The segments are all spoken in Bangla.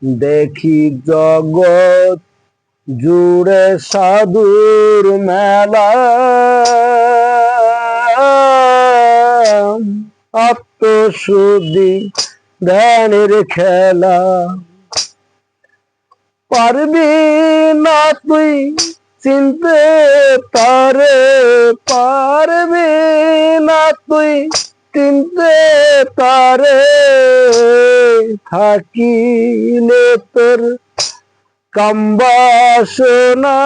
দেখি জগৎ জুড়ে সাধুর মেলা, আত্মশুদ্ধি ধ্যানের খেলা। পারবি না তুই চিনতে তারে, পারবি না তুই চিনতে তারে, থাকিলে তোর কামবাসনা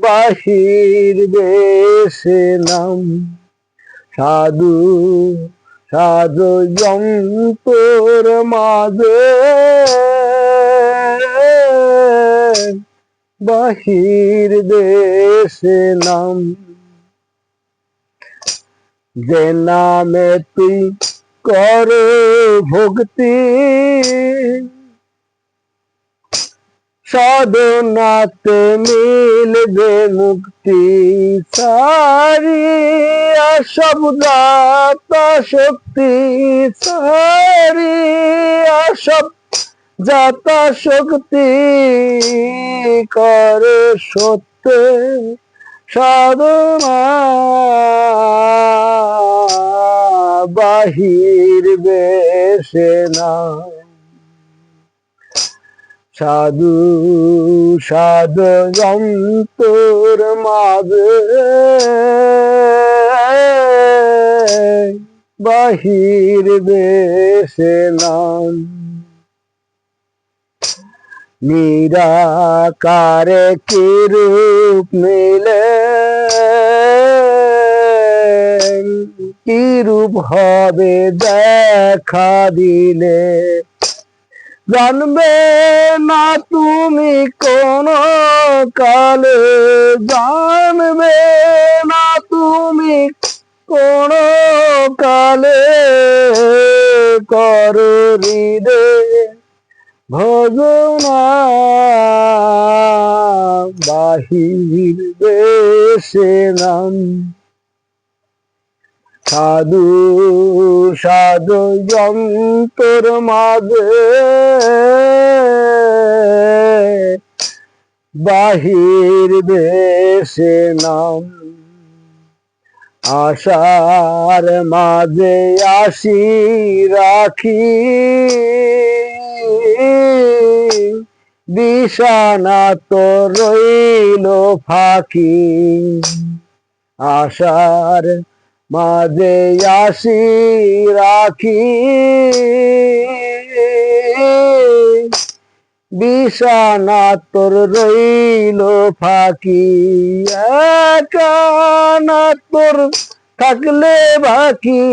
বাহির দেশে নাম। সাধু সাধু যন্তর মাঝে বাহির দেশে নাম। যে নামে তুই কর ভক্তি, সাধনাতে মিলবে মুক্তি। সারিয়া সব দাতা শক্তি, সারিয়া সব যাতা শক্তি, করে সত্য সাধনা বাহির বেশে না। সাধু সাধু যন্তর মাঝে বাহির দেশে নাম। নিরাকারে কি রূপ মিলে, কি রূপ হবে দেখা দিলে, জানবে না তুমি কোন কালে, জানবে না তুমি কোন কালে। কর হৃদয়ে ভজনা বাহির দেশে নাম। সাধু সাধু যন্তর মাঝে বাহির দেশে নাম। আশার মাঝে আসি রাখি, বিছানা তো রইল ফাঁকি। আশার মাঝে আসি রাখি, বিছানা তোর রইল ফাঁকি। একা না তোর থাকলে বাকি,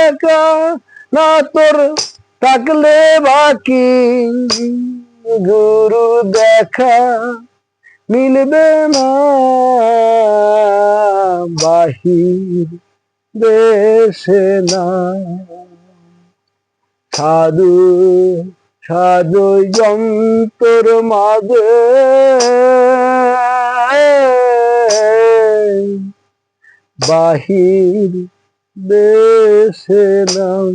একা না তোর থাকলে বাকি। গুরু দেখা মিলবে না বাহির দেশে না। সাধু সাধু যন্তর মাঝে বাহির দেশে নাম।